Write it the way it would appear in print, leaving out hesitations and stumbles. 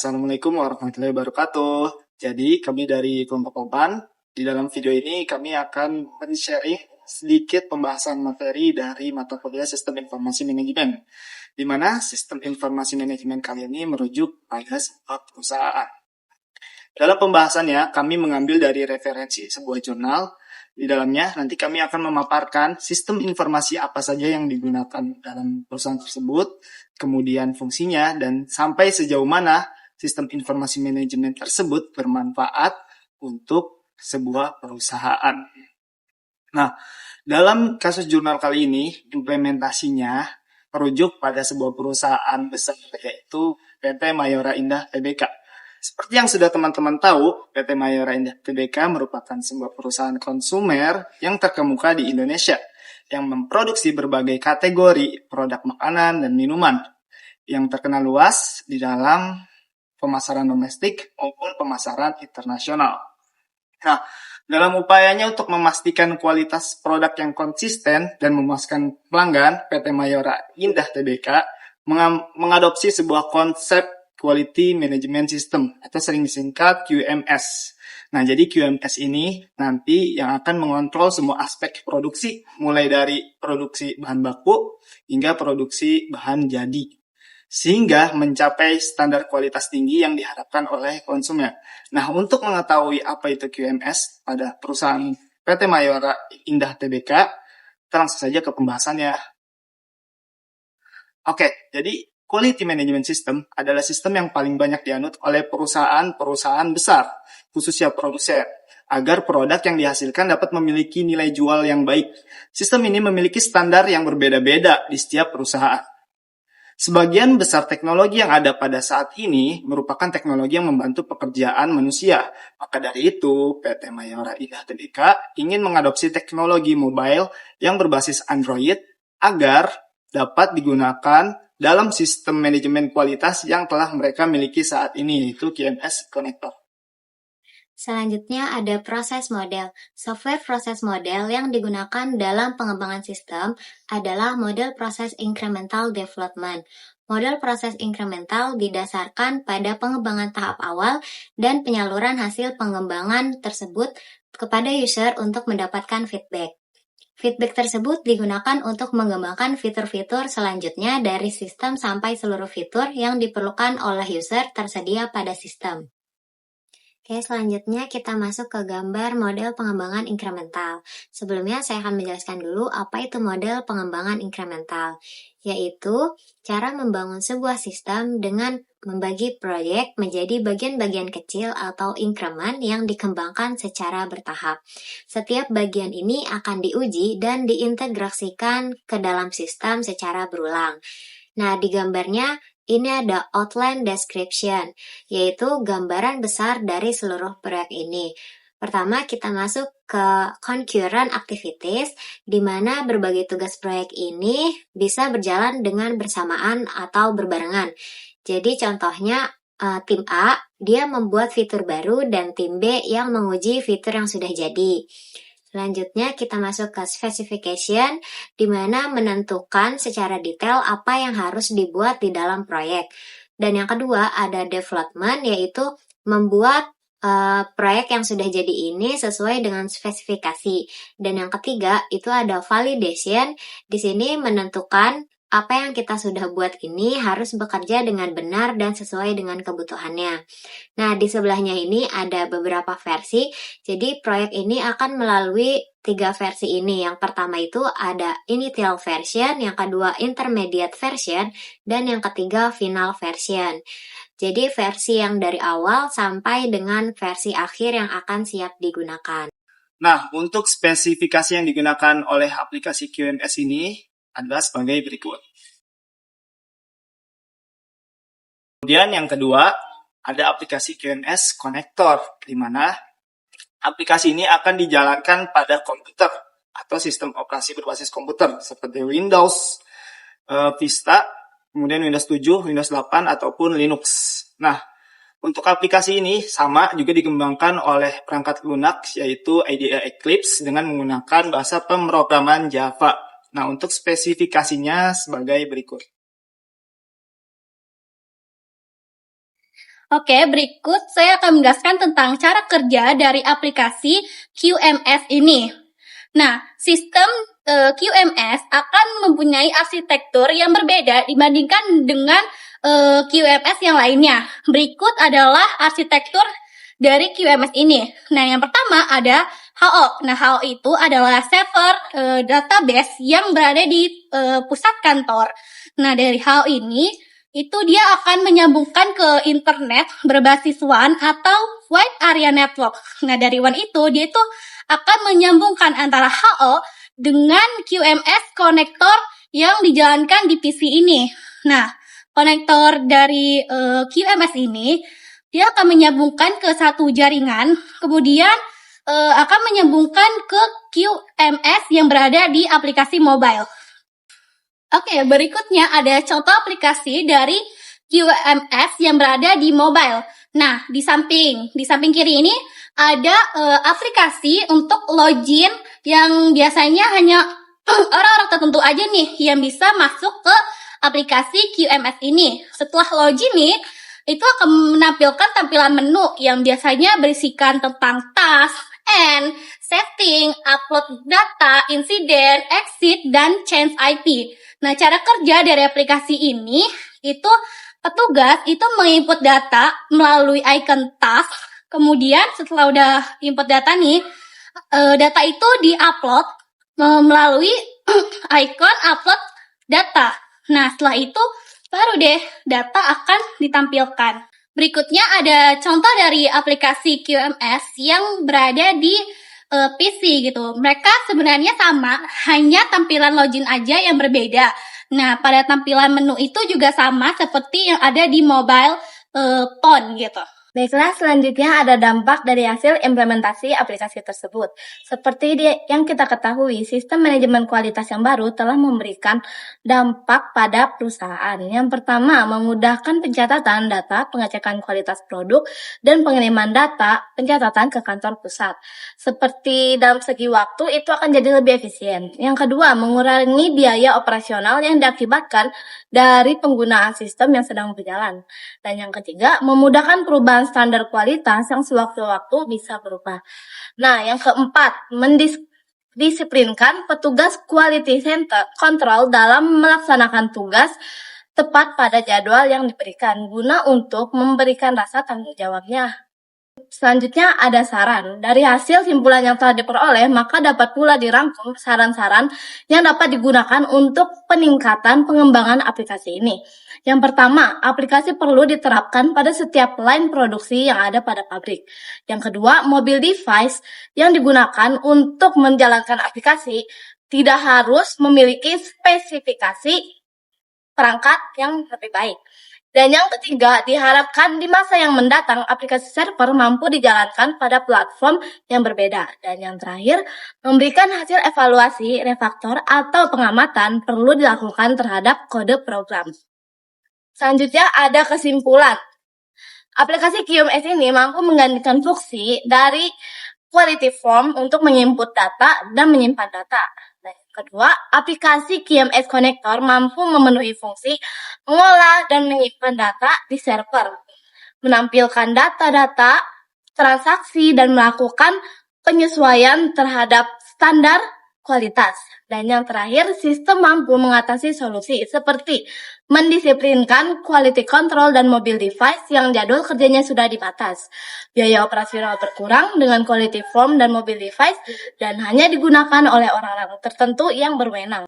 Assalamualaikum warahmatullahi wabarakatuh. Jadi, kami dari kelompok Oban, di dalam video ini kami akan men-sharing sedikit pembahasan materi dari mata kuliah Sistem Informasi Manajemen, di mana Sistem Informasi Manajemen kali ini merujuk pada sebuah perusahaan. Dalam pembahasannya, kami mengambil dari referensi sebuah jurnal. Di dalamnya, nanti kami akan memaparkan sistem informasi apa saja yang digunakan dalam perusahaan tersebut, kemudian fungsinya, dan sampai sejauh mana sistem informasi manajemen tersebut bermanfaat untuk sebuah perusahaan. Nah, dalam kasus jurnal kali ini, implementasinya merujuk pada sebuah perusahaan besar, yaitu PT Mayora Indah Tbk. Seperti yang sudah teman-teman tahu, PT Mayora Indah Tbk merupakan sebuah perusahaan konsumer yang terkemuka di Indonesia, yang memproduksi berbagai kategori produk makanan dan minuman, yang terkenal luas di dalam pemasaran domestik maupun pemasaran internasional. Nah, dalam upayanya untuk memastikan kualitas produk yang konsisten dan memuaskan pelanggan, PT Mayora Indah Tbk mengadopsi sebuah konsep Quality Management System, atau sering disingkat QMS. Nah, jadi QMS ini nanti yang akan mengontrol semua aspek produksi, mulai dari produksi bahan baku hingga produksi bahan jadi, sehingga mencapai standar kualitas tinggi yang diharapkan oleh konsumen. Nah, untuk mengetahui apa itu QMS pada perusahaan PT Mayora Indah Tbk, kita langsung saja ke pembahasannya. Oke, jadi Quality Management System adalah sistem yang paling banyak dianut oleh perusahaan-perusahaan besar, khususnya produsen, agar produk yang dihasilkan dapat memiliki nilai jual yang baik. Sistem ini memiliki standar yang berbeda-beda di setiap perusahaan. Sebagian besar teknologi yang ada pada saat ini merupakan teknologi yang membantu pekerjaan manusia. Maka dari itu, PT Mayora Indah Tbk ingin mengadopsi teknologi mobile yang berbasis Android agar dapat digunakan dalam sistem manajemen kualitas yang telah mereka miliki saat ini, yaitu QMS Connector. Selanjutnya ada proses model. Software proses model yang digunakan dalam pengembangan sistem adalah model proses incremental development. Model proses incremental didasarkan pada pengembangan tahap awal dan penyaluran hasil pengembangan tersebut kepada user untuk mendapatkan feedback. Feedback tersebut digunakan untuk mengembangkan fitur-fitur selanjutnya dari sistem sampai seluruh fitur yang diperlukan oleh user tersedia pada sistem. Oke, selanjutnya kita masuk ke gambar model pengembangan incremental. Sebelumnya saya akan menjelaskan dulu apa itu model pengembangan incremental, yaitu cara membangun sebuah sistem dengan membagi proyek menjadi bagian-bagian kecil atau increment yang dikembangkan secara bertahap. Setiap bagian ini akan diuji dan diintegrasikan ke dalam sistem secara berulang. Nah, di gambarnya ini ada outline description, yaitu gambaran besar dari seluruh proyek ini. Pertama, kita masuk ke concurrent activities, di mana berbagai tugas proyek ini bisa berjalan dengan bersamaan atau berbarengan. Jadi contohnya, tim A, dia membuat fitur baru dan tim B yang menguji fitur yang sudah jadi. Selanjutnya kita masuk ke specification, di mana menentukan secara detail apa yang harus dibuat di dalam proyek. Dan yang kedua ada development, yaitu membuat proyek yang sudah jadi ini sesuai dengan spesifikasi. Dan yang ketiga itu ada validation, di sini menentukan apa yang kita sudah buat ini harus bekerja dengan benar dan sesuai dengan kebutuhannya. Nah, di sebelahnya ini ada beberapa versi. Jadi, proyek ini akan melalui 3 versi ini. Yang pertama itu ada initial version, yang kedua intermediate version, dan yang ketiga final version. Jadi, versi yang dari awal sampai dengan versi akhir yang akan siap digunakan. Nah, untuk spesifikasi yang digunakan oleh aplikasi QMS ini adalah sebagai berikut. Kemudian yang kedua, ada aplikasi QMS Connector, di mana aplikasi ini akan dijalankan pada komputer atau sistem operasi berbasis komputer seperti Windows, Vista, kemudian Windows 7, Windows 8, ataupun Linux. Nah, untuk aplikasi ini sama juga dikembangkan oleh perangkat lunak, yaitu IDE Eclipse dengan menggunakan bahasa pemrograman Java. Nah, untuk spesifikasinya sebagai berikut. Oke, berikut saya akan menjelaskan tentang cara kerja dari aplikasi QMS ini. Nah, sistem QMS akan mempunyai arsitektur yang berbeda dibandingkan dengan QMS yang lainnya. Berikut adalah arsitektur dari QMS ini. Nah, yang pertama ada HO. Nah, HO itu adalah server database yang berada di pusat kantor. Nah, dari HO ini itu dia akan menyambungkan ke internet berbasis WAN atau Wide Area Network. Nah, dari WAN itu dia itu akan menyambungkan antara HO dengan QMS konektor yang dijalankan di PC ini. Nah, konektor dari QMS ini dia akan menyambungkan ke satu jaringan, kemudian akan menyambungkan ke QMS yang berada di aplikasi mobile. Oke, berikutnya ada contoh aplikasi dari QMS yang berada di mobile. Nah, di samping kiri ini ada aplikasi untuk login yang biasanya hanya orang-orang tertentu aja nih yang bisa masuk ke aplikasi QMS ini. Setelah login nih, itu akan menampilkan tampilan menu yang biasanya berisikan tentang task, end, setting, upload data, insiden, exit, dan change IP. Nah, cara kerja dari aplikasi ini, itu petugas itu menginput data melalui icon task, kemudian setelah udah input data nih, data itu di-upload melalui icon upload data. Nah, setelah itu baru deh data akan ditampilkan. Berikutnya ada contoh dari aplikasi QMS yang berada di PC gitu. Mereka sebenarnya sama, hanya tampilan login aja yang berbeda. Nah, pada tampilan menu itu juga sama seperti yang ada di mobile phone gitu. Baiklah, selanjutnya ada dampak dari hasil implementasi aplikasi tersebut. Seperti yang kita ketahui, sistem manajemen kualitas yang baru telah memberikan dampak pada perusahaan. Yang pertama, memudahkan pencatatan data, pengecekan kualitas produk, dan pengiriman data pencatatan ke kantor pusat. Seperti dalam segi waktu, itu akan jadi lebih efisien. Yang kedua, mengurangi biaya operasional yang diakibatkan dari penggunaan sistem yang sedang berjalan. Dan yang ketiga, memudahkan perubahan standar kualitas yang sewaktu-waktu bisa berubah. Nah, yang keempat, mendisiplinkan petugas quality control dalam melaksanakan tugas tepat pada jadwal yang diberikan guna untuk memberikan rasa tanggung jawabnya. Selanjutnya ada saran. Dari hasil simpulan yang telah diperoleh, maka dapat pula dirangkum saran-saran yang dapat digunakan untuk peningkatan pengembangan aplikasi ini. Yang pertama, aplikasi perlu diterapkan pada setiap line produksi yang ada pada pabrik. Yang kedua, mobile device yang digunakan untuk menjalankan aplikasi tidak harus memiliki spesifikasi perangkat yang lebih baik. Dan yang ketiga, diharapkan di masa yang mendatang aplikasi server mampu dijalankan pada platform yang berbeda. Dan yang terakhir, memberikan hasil evaluasi, refaktor, atau pengamatan perlu dilakukan terhadap kode program. Selanjutnya ada kesimpulan. Aplikasi QMS ini mampu menggantikan fungsi dari quality form untuk menginput data dan menyimpan data. Nah, kedua, aplikasi QMS Connector mampu memenuhi fungsi mengolah dan menyimpan data di server, menampilkan data-data, transaksi, dan melakukan penyesuaian terhadap standar kualitas. Dan yang terakhir, sistem mampu mengatasi solusi seperti mendisiplinkan quality control dan mobile device yang jadwal kerjanya sudah dibatas. Biaya operasional berkurang dengan quality form dan mobile device dan hanya digunakan oleh orang-orang tertentu yang berwenang.